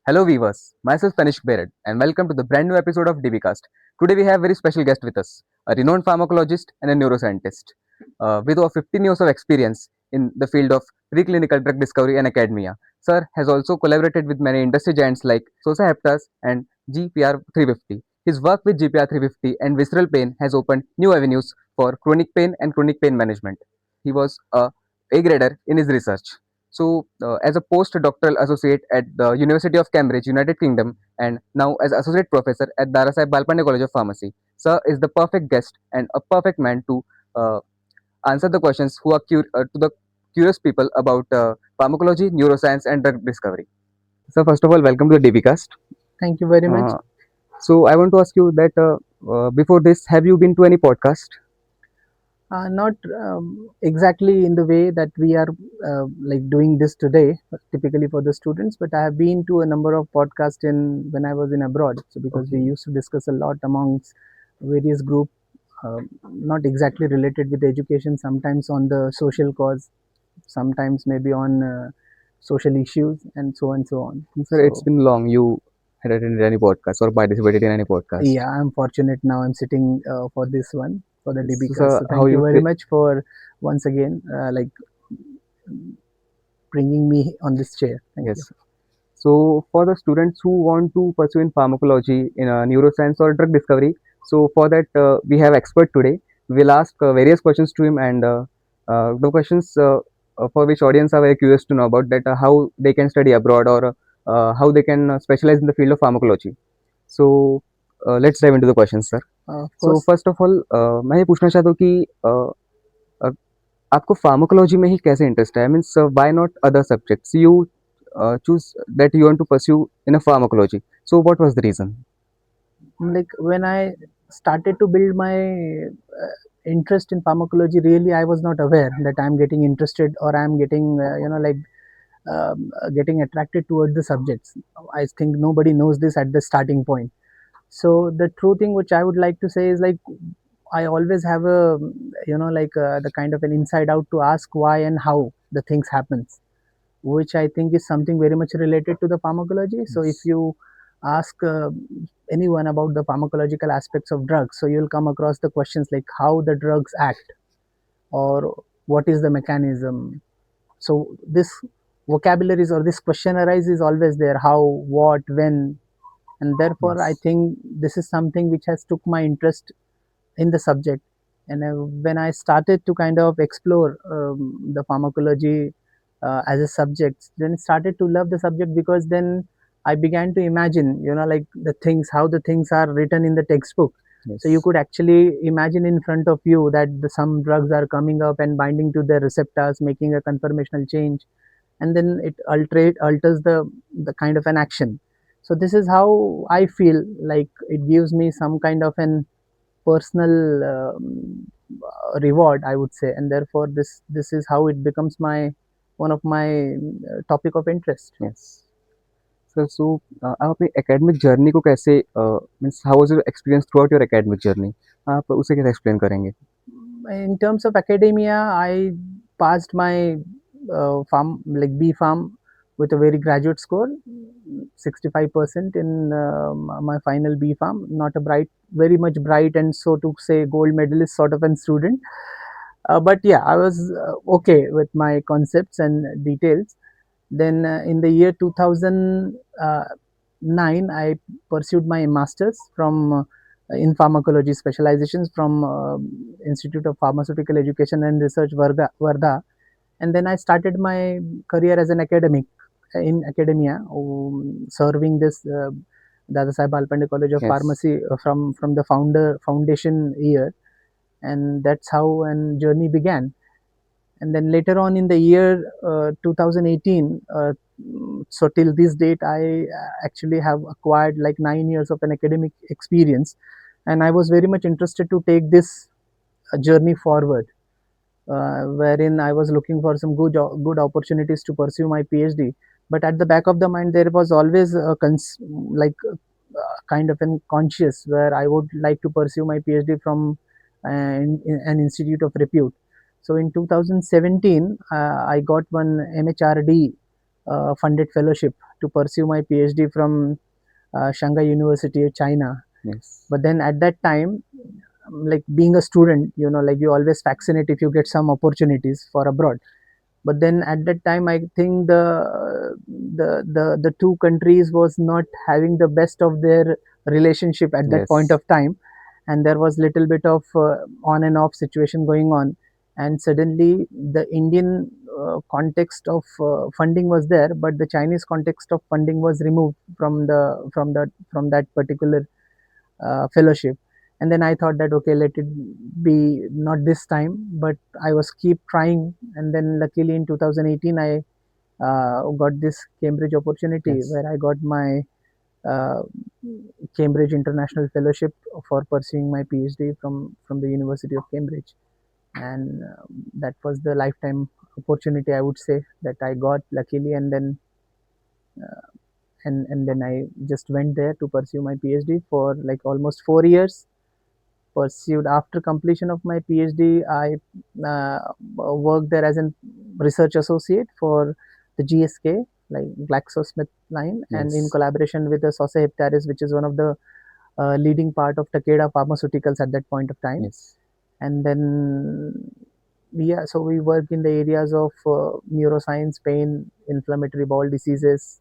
Hello viewers, myself Tanishq Bered and welcome to the brand new episode of DBcast. Today we have a very special guest with us, a renowned pharmacologist and a neuroscientist. With over 15 years of experience in the field of preclinical drug discovery and academia, Sir has also collaborated with many industry giants like Sosa Heptas and GPR 350. His work with GPR 350 and visceral pain has opened new avenues for chronic pain and chronic pain management. He was a grader in his research. As a postdoctoral associate at the University of Cambridge, United Kingdom, and now as associate professor at Dadasaheb Balpande College of Pharmacy, Sir is the perfect guest and a perfect man to uh, answer the questions who are to the curious people about pharmacology, neuroscience, and drug discovery. So, first of all, welcome to the DBcast. Thank you very much. Uh, I want to ask you that before this, have you been to any podcast? Not exactly in the way that we are like doing this today, typically for the students, but I have been to a number of podcasts in when I was in abroad. So because we Okay. used to discuss a lot amongst various group, not exactly related with education, sometimes on the social cause, sometimes maybe on social issues, and so on and so on. Sir, it's So been long. You had attended any podcast or participated in any podcast? yeah, I'm fortunate now. I'm sitting for this one for the So, DBcast. sir, So how thank you you very feel? much for once again like bringing me on this chair. Thank you. Yes. So, for the students who want to pursue in pharmacology, in neuroscience or drug discovery, so for that we have expert today. We'll ask various questions to him, and the questions for which audience are very curious to know about that how they can study abroad or how they can specialize in the field of pharmacology. So, let's dive into the questions, sir. Of So, course, first of all, मैं ये पूछना चाहता हूँ कि अ, आपको pharmacology में ही कैसे interest है? Means why not other subjects? You choose that you want to pursue in a pharmacology. So what was the reason? like when I started to build my interest in pharmacology, really I was not aware that I'm getting interested or I'm getting getting attracted towards the subjects. I think nobody knows this at the starting point. So the true thing which I would like to say is like I always have a the kind of an inside out to ask why and how the things happens, which I think is something very much related to the pharmacology. So if Yes. you ask anyone about the pharmacological aspects of drugs, so you'll come across the questions like how the drugs act or what is the mechanism. So this vocabularies or this question arises always there: how, what, when, and therefore I Yes. think this is something which has took my interest in the subject. And when I started to kind of explore the pharmacology as a subject, then started to love the subject because then I began to imagine, like the things, how the things are written in the textbook. So you Yes. could actually imagine in front of you that some drugs are coming up and binding to the receptors, making a conformational change, and then it alters the kind of an action. So this is how I feel like it gives me some kind of an personal reward, I would say, and therefore this is how it becomes my one of my topic of interest. Yes. Sir so आप अपनी academic journey को कैसे means how was your experience through out your academic journey? आप उसे कैसे explain करेंगे? In terms of academia, I passed my farm like B farm with a very graduate score, 65% in my final B farm. Not a bright, very much bright, and so to say gold medalist sort of a student. But yeah, I was okay with my concepts and details. Then in the year 2009, I pursued my master's from in pharmacology specializations from Institute of Pharmaceutical Education and Research, Varda. And then I started my career as an academic in academia, serving this Dadasaheb Balpande College of Yes. Pharmacy from the foundation year, and that's how an journey began. And then later on in the year 2018, so till this date I actually have acquired like 9 years of an academic experience, and I was very much interested to take this journey forward, wherein I was looking for some good opportunities to pursue my PhD. But at the back of the mind, there was always a kind of an conscious where I would like to pursue my PhD from in an institute of repute. So in 2017, I got one MHRD funded fellowship to pursue my PhD from Shanghai University of China. Yes. But then at that time, like being a student, like you always fascinate if you get some opportunities for abroad. But then at that time, I think the two countries was not having the best of their relationship at that point Yes. of time, and there was little bit of on and off situation going on, and suddenly the Indian context of funding was there, but the Chinese context of funding was removed from that particular fellowship. And then I thought that okay, let it be not this time, but I was keep trying. And then luckily in 2018 I got this Cambridge opportunity, Yes. where I got my uh, Cambridge International Fellowship for pursuing my PhD from the University of Cambridge. And that was the lifetime opportunity, I would say, that I got luckily. And then and then I just went there to pursue my PhD for like almost 4 years. Pursued after completion of my PhD, I worked there as a research associate for the GSK, like GlaxoSmithKline, and in Yes. collaboration with the Dadasaheb, which is one of the leading part of Takeda Pharmaceuticals at that point of time. Yes. And then yeah, so we work in the areas of neuroscience, pain, inflammatory bowel diseases,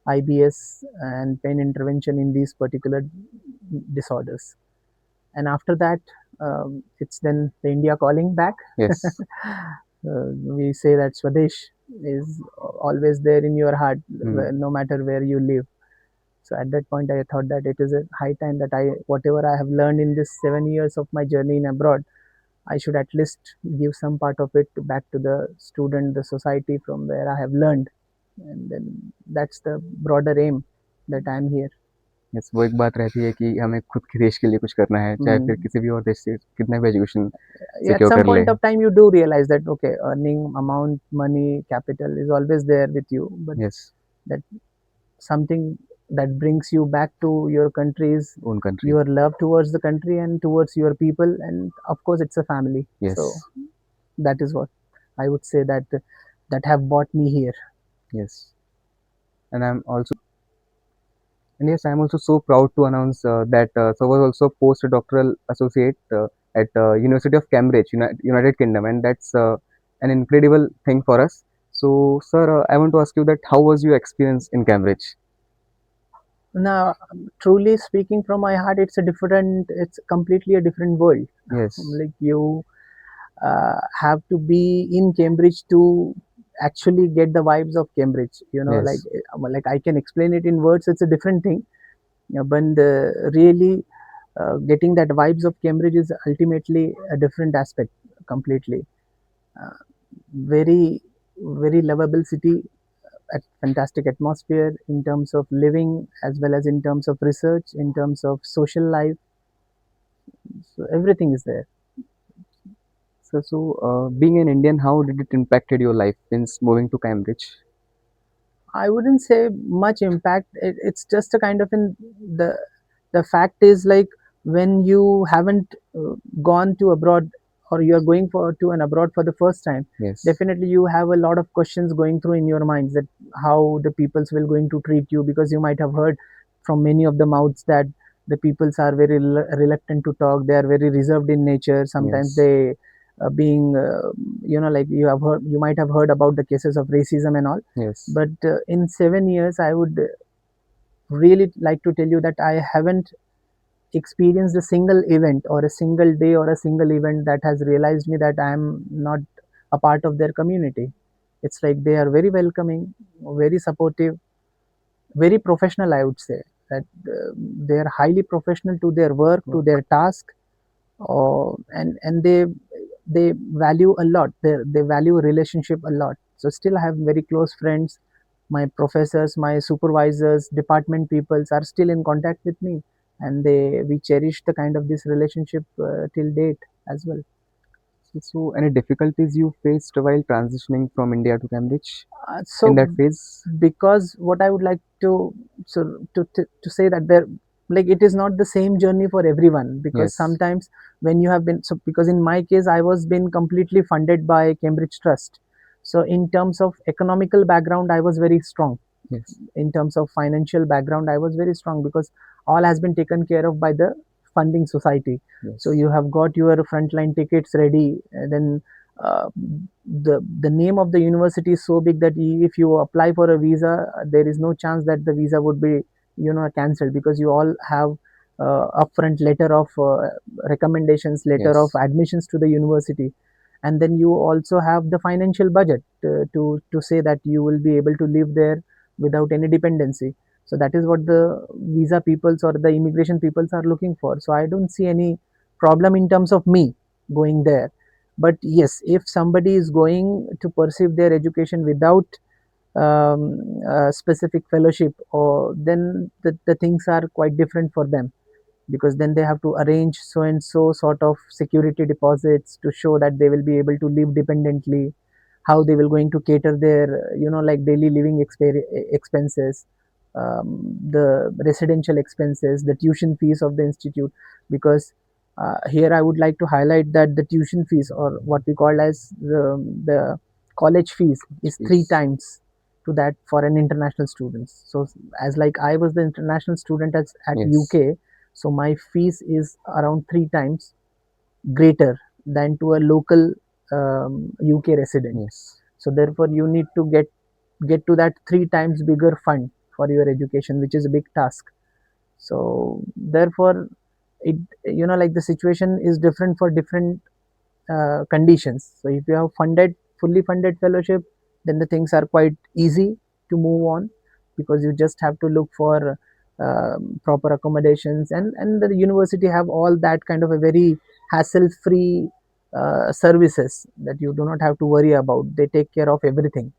IBS, and pain intervention in these particular disorders. And after that, it's then the India calling back. Yes. We say that Swadesh is always there in your heart, Mm. no matter where you live. So at that point, I thought that it is a high time that whatever I have learned in this 7 years of my journey in abroad, I should at least give some part of it back to the student, the society from where I have learned. And then that's the broader aim that I'm here. Yes, वो एक बात रहती है कि हमें खुद के देश के लिए कुछ करना है, चाहे फिर Mm. किसी भी और देश से कितना भी एजुकेशन At सिक्योर some कर ले। point of time, you do realize that okay, earning amount, money, capital is always there with you, but yes, that something that brings you back to your country is own country. your love towards the country and towards your people, and of course it's a family. Yes, So that is what I would say that have brought me here. Yes, and I am also and yes, I am also so proud to announce that so was also postdoctoral associate at University of Cambridge, United Kingdom, and that's an incredible thing for us. So, sir, I want to ask you that how was your experience in Cambridge? Now, truly speaking from my heart, it's completely a different world. Yes, Like you have to be in Cambridge to actually get the vibes of Cambridge. yes, Like I can explain it in words. It's a different thing. But really getting that vibes of Cambridge is ultimately a different aspect completely. Uh, very very lovable city, a fantastic atmosphere in terms of living as well as in terms of research, in terms of social life. So everything is there. so being an Indian, how did it impacted your life since moving to Cambridge? I wouldn't say much impact. It's just a kind of the the fact is like when you haven't gone to abroad, or you are going for to an abroad for the first time, Yes, definitely you have a lot of questions going through in your minds, that how the peoples will going to treat you, because you might have heard from many of the mouths that the peoples are very reluctant to talk, they are very reserved in nature, sometimes yes, they being like you might have heard about the cases of racism and all. yes, But in 7 years, I would really like to tell you that I haven't experienced a single event or a single day or a single event that has realized me that I am not a part of their community. It's like they are very welcoming, very supportive, very professional, I would say. That they are highly professional to their work, to their task, and they value a lot. They value relationship a lot. So still I have very close friends. My professors, my supervisors, department peoples are still in contact with me, and we cherish the kind of this relationship till date as well. so any difficulties you faced while transitioning from India to Cambridge in So that phase? because what I would like to to say that there, like it is not the same journey for everyone, because Yes, sometimes when you have been, so because in my case I was been completely funded by Cambridge Trust, so in terms of economical background I was very strong. Yes. in terms of financial background, I was very strong because all has been taken care of by the funding society. So Yes. you have got your frontline tickets ready, and then the name of the university is so big that if you apply for a visa, there is no chance that the visa would be cancelled, because you all have upfront letter of recommendations, letter of Yes. admissions to the university, and then you also have the financial budget to say that you will be able to live there without any dependency. So that is what the visa peoples or the immigration peoples are looking for. So I don't see any problem in terms of me going there. But yes, if somebody is going to pursue their education without a specific fellowship, or then the things are quite different for them, because then they have to arrange so and so sort of security deposits to show that they will be able to live dependently, how they will going to cater their like daily living expenses, the residential expenses, the tuition fees of the institute. Because here I would like to highlight that the tuition fees, or what we call as the college fees, is three Yes. times to that for an international student. So as like I was the international student at Yes. UK, so my fees is around three times greater than to a local UK resident. Yes. So therefore you need to get to that three times bigger fund for your education, which is a big task. So therefore it like the situation is different for different conditions. So if you have fully funded fellowship, then the things are quite easy to move on, because you just have to look for proper accommodations, and the university have all that kind of a very hassle free services that you do not have to worry about. They take care of everything,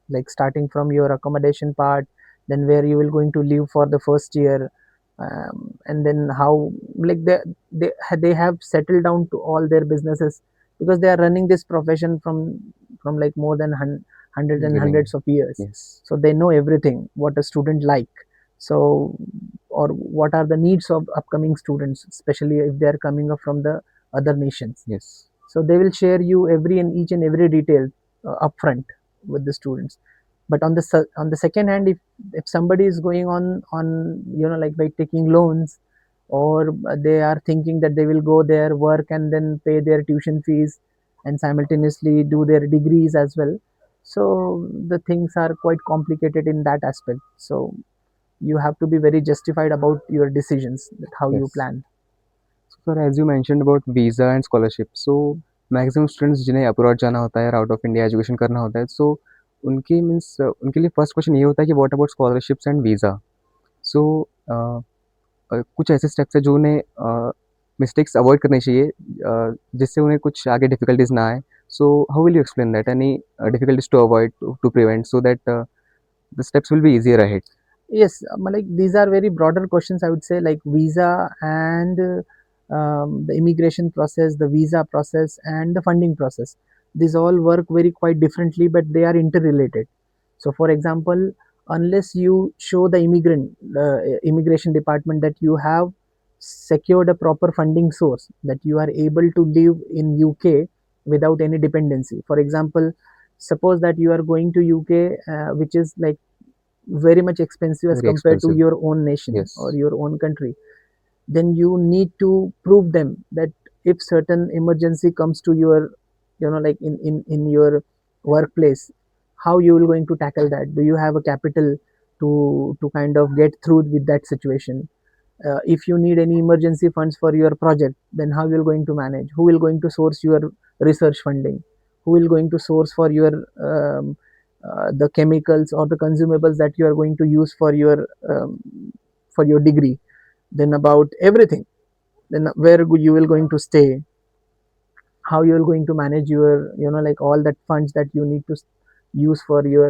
like starting from your accommodation part, then where you will going to live for the first year, and then how, like they have settled down to all their businesses, because they are running this profession from like more than hundreds and Beginning. hundreds of years. Yes. So they know everything what a student like, so or what are the needs of upcoming students, especially if they are coming up from the other nations. Yes. So they will share you every and each and every detail upfront with the students. But on the second hand, if somebody is going on like by taking loans, or they are thinking that they will go there, work, and then pay their tuition fees, and simultaneously do their degrees as well, so the things are quite complicated in that aspect. So you have to be very justified about your decisions, that how you Yes. plan. So sir, as you mentioned about visa and scholarship, so maximum students जिन्हें abroad जाना होता है, out of India education करना होता है, सो उनकी means उनके लिए फर्स्ट क्वेश्चन ये होता है कि what about scholarships and visa. So कुछ ऐसे स्टेप्स हैं जो उन्हें मिस्टेक्स अवॉइड करनी चाहिए, जिससे उन्हें कुछ आगे डिफिकल्टीज ना आए. So how will you explain that, any difficulties to avoid, to prevent, so that the steps will be easier ahead? Yes, like these are very broader questions, I would say, like visa and the immigration process, the visa process, and the funding process. These all work very quite differently, but they are interrelated. So, for example, unless you show the immigration department that you have secured a proper funding source, that you are able to live in UK without any dependency. For example, suppose that you are going to UK, which is like very much expensive as Very compared to expensive. your own nation or Yes. your own country, then you need to prove them that if certain emergency comes to your like in your workplace, how you will going to tackle that. Do you have a capital to kind of get through with that situation? If you need any emergency funds for your project, then how you are going to manage? Who will going to source your research funding? Who will going to source for your the chemicals or the consumables that you are going to use for your degree? Then about everything, then where you will going to stay, how you are going to manage your like all that funds that you need to use for your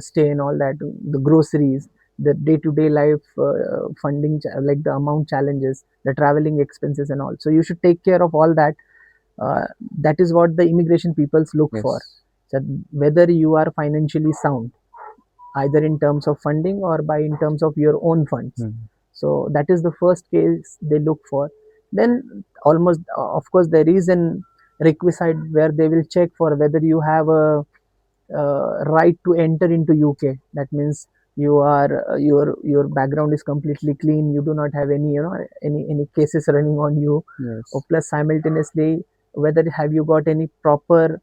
stay and all that, the groceries, the day-to-day life funding, like the amount challenges, the traveling expenses and all. So you should take care of all that. uh, that is what the immigration peoples look for, Yes. that whether you are financially sound, either in terms of funding or by in terms of your own funds. Hmm. So that is the first case they look for. Then almost of course there is an requisite where they will check for whether you have a right to enter into UK. That means you are your background is completely clean, you do not have any any cases running on you, or Yes. plus simultaneously whether have you got any proper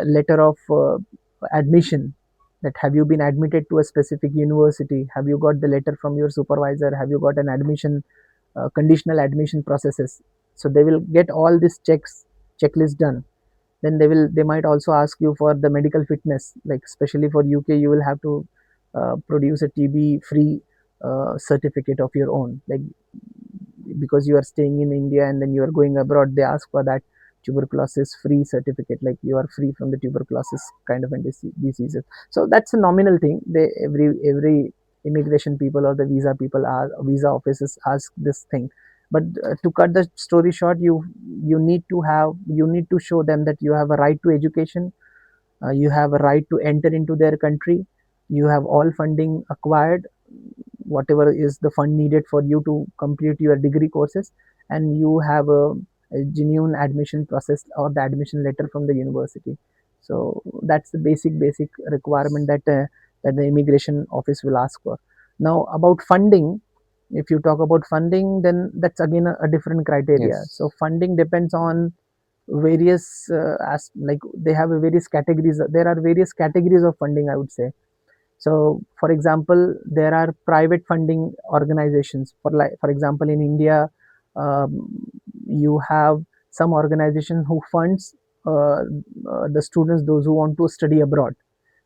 letter of admission, that have you been admitted to a specific university, have you got the letter from your supervisor, have you got an admission conditional admission processes. So they will get all these checklist done. Then they might also ask you for the medical fitness, like especially for UK you will have to produce a TB free certificate of your own, like because you are staying in India and then you are going abroad, they ask for that tuberculosis free certificate, like you are free from the tuberculosis kind of a diseases. So that's a nominal thing. They every immigration people or the visa people are visa offices ask this thing. But to cut the story short, you need to show them that you have a right to education, you have a right to enter into their country, you have all funding acquired, whatever is the fund needed for you to complete your degree courses, and you have a genuine admission process or the admission letter from the university. So that's the basic requirement that the immigration office will ask for. Now about funding, if you talk about funding, then that's again a different criteria. Yes. So funding depends on various as like they have a various categories, there are various categories of funding, I would say. So for example, there are private funding organizations, for example in India, um, you have some organization who funds the students, those who want to study abroad,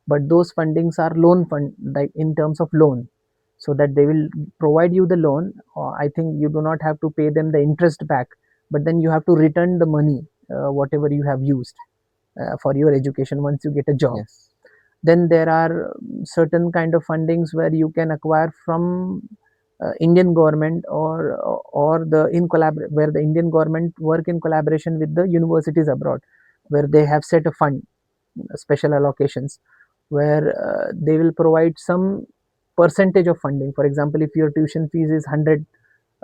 but those fundings are loan fund, like in terms of loan, so that they will provide you the loan. I think you do not have to pay them the interest back, but then you have to return the money whatever you have used for your education once you get a job. Yes. Then there are certain kind of fundings where you can acquire from Indian government, or the in collabor where the Indian government work in collaboration with the universities abroad, where they have set a fund, special allocations, where they will provide some percentage of funding. For example, if your tuition fees is 100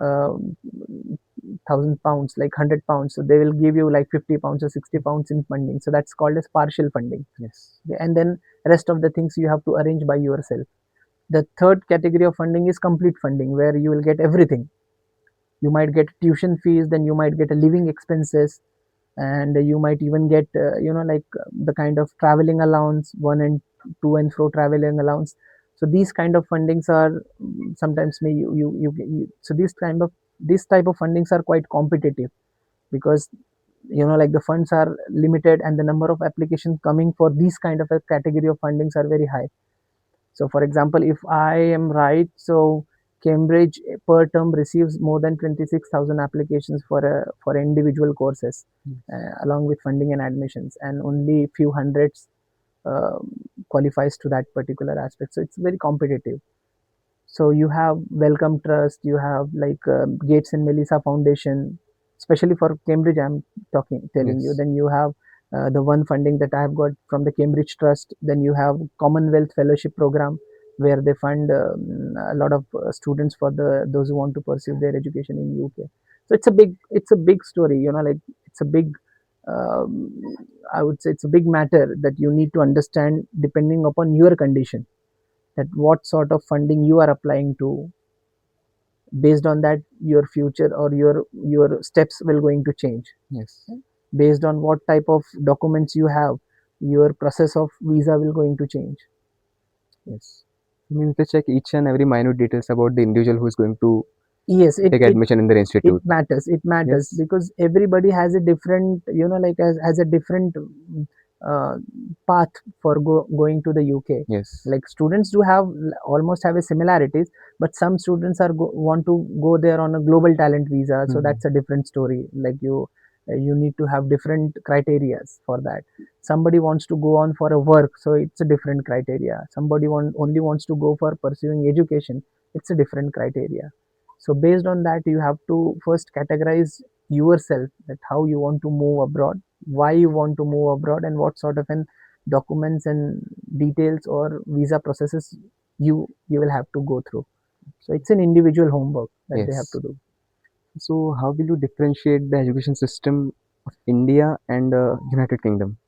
£1,000, like £100, so they will give you like £50 or £60 in funding. So that's called as partial funding. Yes. Okay, and then rest of the things you have to arrange by yourself. The third category of funding is complete funding, where you will get everything. You might get tuition fees, then you might get a living expenses, and you might even get like the kind of traveling allowance, one and two and fro traveling allowance. So these kind of fundings are sometimes may so this type of fundings are quite competitive, because like the funds are limited and the number of applications coming for these kind of a category of fundings are very high. So for example, if I am right, so Cambridge per term receives more than 26,000 applications for individual courses, along with funding and admissions, and only few hundreds uh, qualifies to that particular aspect. So it's very competitive. So you have Wellcome Trust, you have like Gates and Melissa Foundation, especially for Cambridge. I'm telling you. Yes. Then you have the one funding that I have got from the Cambridge Trust. Then you have Commonwealth Fellowship Program, where they fund a lot of students for the those who want to pursue their education in UK. So it's a big story. Like it's a big. Um, I would say it's a big matter that you need to understand depending upon your condition, that what sort of funding you are applying to. Based on that, your future or your steps will going to change. Yes. Based on what type of documents you have, your process of visa will going to change. Yes. You need to check each and every minute details about the individual who is going to Yes, take admission in their institute. it matters Yes. because everybody has a different, like has a different uh, path for going to the UK. Yes. Like students do have almost have a similarities, but some students want to go there on a global talent visa, so Mhm. that's a different story. Like you need to have different criterias for that. Somebody wants to go on for a work, so it's a different criteria. Somebody only wants to go for pursuing education, it's a different criteria. So based on that, you have to first categorize yourself, that how you want to move abroad, why you want to move abroad, and what sort of an documents and details or visa processes you will have to go through. So it's an individual homework that they have Yes. to do. So how will you differentiate the education system of India and United Kingdom?